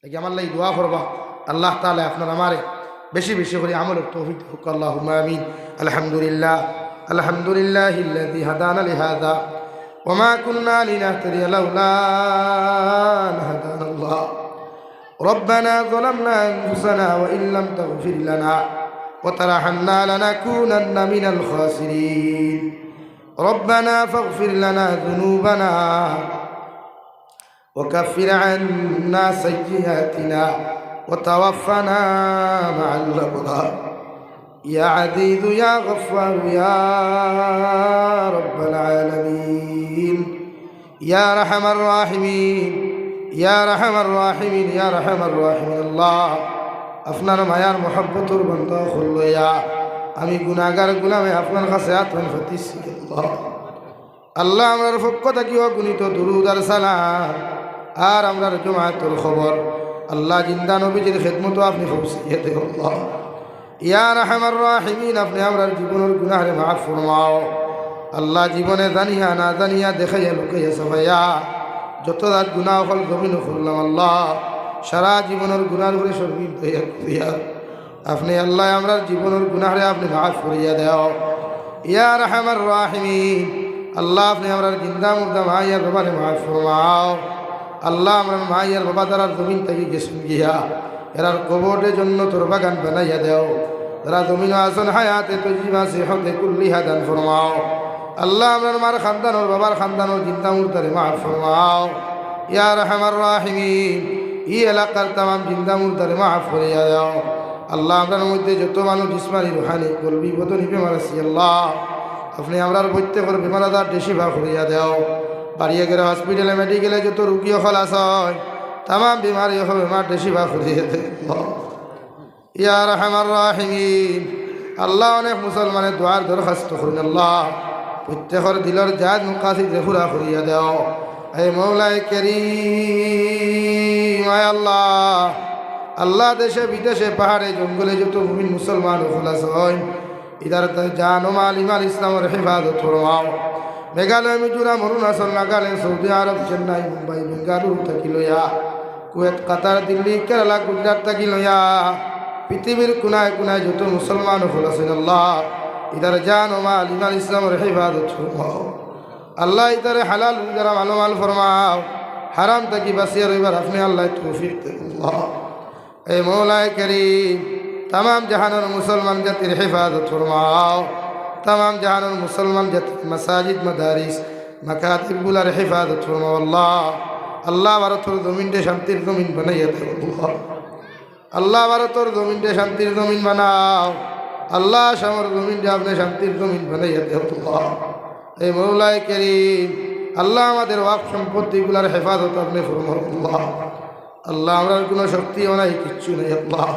দেখি আমার লাই দোয়া করবা আল্লাহ তাআলা আপনার আমারে বেশি বেশি করে আমলের তৌফিক হোক আল্লাহুম্মা আমিন। আলহামদুলিল্লাহ আলহামদুলিল্লাহিল্লাযী হাদানা লিহাযা ওয়া মা কুন্না লিনাহতাদিয়া লাউলা আন হাদানাল্লাহ। ربنا ظلمنا أنفسنا وإن لم تغفر لنا وترحمنا لنكونن من الخاسرين. ربنا فاغفر لنا ذنوبنا وكفر عنا سيئاتنا وتوفنا مع الأبرار. يا عزيز يا غفار يا رب العالمين يا أرحم الراحمين يا أرحم الراحمين يا أرحم الراحمين الله আপনার মায়ার মহব্বতর বন্ধ হইয়া আমি গুনাহগার গোলামে আপনার কাছে আত্মন ফতিছি আল্লাহ আমরার পক্ষ থেকে অগণিত দুরূদ আর সালাম আর আমরার জমায়েতের খবর আল্লাহ জিন্দা নবীজির খেদমত আপনি পৌঁছিয়ে দেন আল্লাহ। ইয়া আরহামার রাহিমিন আপনি আমরার জীবনের গুনাহরে মাফ ফরমাও আল্লাহ। জীবনে জানিয়া না জানিয়া দেখাইয়া লুকাইয়া সবাইয়া যত রাত গুনাহ হল জমিন করলাম আল্লাহ সারা জীবনের গুনার উপরে সর্বিত হইয়া করিয়া আপনি আল্লাহ আমরার জীবনের গুনাহরে আপনি মাফ করিয়া দেও। ইয়া আরহামার রাহিমিন আল্লাহ আপনি আমরার জিন্দা মুর্দা মাইয়ার বাবারে মাফ ফরমাও আল্লাহ আমরার মাইয়ার বাবা দ্বারার জমিন থেকে গেছেন গিয়া এরার কবরের জন্য তোর বাগান বানাইয়া দেও। তারা জমিন আসন হায়াতে তজিমা সেহতে কুল্লিহা দান ফরমাও আল্লাহ আমরার মার খানদানোর বাবার খানদানোর জিন্দা মুর্দারে মাফ ফরমাও। ইয়া আরহামার রাহিমিন এই এলাকার তামাম জিন্দা মুর্দারে মাফ করিয়া দাও আল্লাহ। আমরার মধ্যে যত মানুষ জিসমানি রুহানি কলবি বদনি বেমার আছি আল্লাহ আপনি আমরার প্রত্যেকের বেমার আজার বেশি ভাগ করিয়া দেও। বাড়িয়ে গেলে হসপিটালে মেডিকেলে যত রুগী হল আসয় তামাম বিমারি হবে বেমার বেশি ভাগ করিয়া দেও। ইয়া আরহামার রাহিমিন আল্লাহ অনেক মুসলমানের দোয়ার দরখাস্ত করুন আল্লাহ প্রত্যেকের দিলের জাত মুকাসিদে পুরা করিয়া দেও। হে মৌলাই কারীম আয় আল্লাহ আল্লাহ দেশে বিদেশে পাহাড়ে জঙ্গলে যত মুমিন মুসলমান খোলাস হয় ইদার জান ও মাল ইমান ইসলামের হেফাজত ফরমাও। মেঘালয় মিজোরাম অরুণাচল নাগাল্যান্ড সৌদি আরব চেন্নাই মুম্বাই বেঙ্গালুরু থাকি লইয়া কুয়েত কাতার দিল্লি কেরালা গুজরাট থাকি লইয়া পৃথিবীর কোনায় কোনায় যত মুসলমান খোলাছেন আল্লাহ ইদার জান ও মাল ইমান ইসলামের হেফাজত ফরমাও আল্লাহ। ইদারে হালাল যারা মালমাল ফরমাও হারাম থাকি বাঁচিয়ে রইবার আপনি আল্লাহ তৌফিক দেন আল্লাহ। এ মৌলায় কারীম तमाम जहानों मुसलमान जातिर हिफाजत फरमाओ तमाम जहानों मुसलमान जातिर मसाजिद मदारिस मकातिब गुलार हिफाजत फरमाओ अल्लाह। अल्लाह भारतर जमीन दे शांतिर जमीन बनाइए दे अल्लाह भारतर जमीन दे शांतिर जमीन बनाओ अल्लाह शामर जमीन दे आपने शांतिर जमीन बनाइए दे अल्लाह। ए मौलाए करीम अल्लाह हमारे वाक़ सम्पत्ति गुलार हिफाजत आपने फरमाओ अल्लाह। अल्लाह हमारा কোনো শক্তিও নাই কিচ্ছু নাই আল্লাহ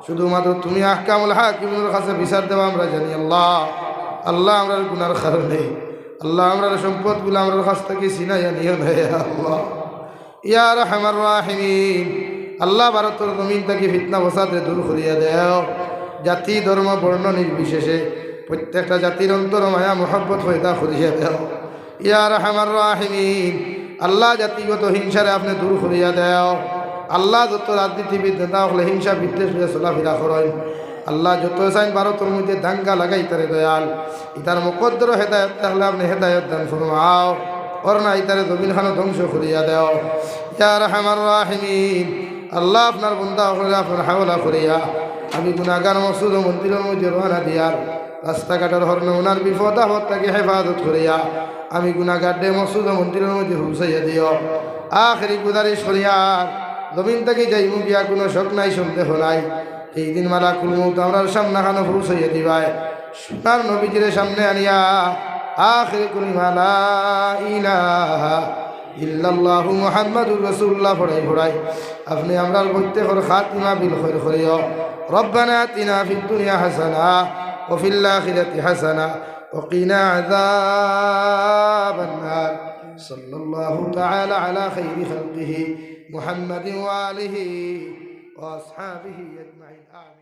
শুধুমাত্র তুমি আহকামুল হাকিমের কাছে বিচার দেওয়া আমরা জানি আল্লাহ। আল্লাহ আমরা গুনার কারণে আল্লাহ আমরা সম্পদগুলো আমার কাছ থেকে ছিনাইয়া নিও না আল্লাহ। ইয়া আরহামার রাহিমিন আল্লাহ ভারতের জমিন থেকে ফিতনা ফসাদ দূর করিয়া দেও। জাতি ধর্ম বর্ণ নির্বিশেষে প্রত্যেকটা জাতির অন্তর মায়া মোহাব্বত পয়দা করিয়া দেও। ইয়া আরহামার রাহিমিন আল্লাহ জাতিগত হিংসারে আপনি দূর করিয়া দেও। আল্লাহ যত রাজনীতিবিদ নেতা হলে হিংসা বিদ্বেষ হয়ে চলাফেরা করেন আল্লাহ যত চাইন ভারতের মধ্যে দাঙ্গা লাগাই তারে দয়াল ইতার মুকদ্দর হেদায়ত তাহলে আপনি হেদায়ত দান ফরমাও ওর না ইতারে জমিন খানো ধ্বংস করিয়া দেও। ইয়া আরহামার রাহিমিন আল্লাহ আপনার বন্দা হলে আপনার হাওলা করিয়া আমি গুনাহগার মসজিদ ও মন্দিরের মধ্যে রওনা দিয়ার রাস্তাঘাটের হরণ ওনার বিপদ আপদ তাকে হেফাজত করিয়া আমি গুনাহগার ডে মসজিদ ও মন্দিরের মধ্যে পৌঁছাইয়া দিও। আখেরি গুজারিশ করিয়ার জমিন থেকে যাইমু গিয়া কোনো শোক নাই সন্দেহ নাই এই দিন মালাকুল মউত আমরার সামনে খানো পৌঁছাইয়া দিবাই সোনার নবীজির সামনে আনিয়া আখির কালিমা লা ইলাহা ইল্লাল্লাহু মুহাম্মাদুর রাসূলুল্লাহ পড়াই পড়াই আপনি আমরার প্রত্যেকের খাতিমা বিল খায়র করিও। রব্বানা আতিনা ফিদ দুনিয়া হাসানা ওয়া ফিল আখিরাতি হাসানা ওয়া কিনা আযাবান নার। সাল্লাল্লাহু তাআলা আলা খায়রি খালকিহি محمد وآله وأصحابه أجمعين آمين।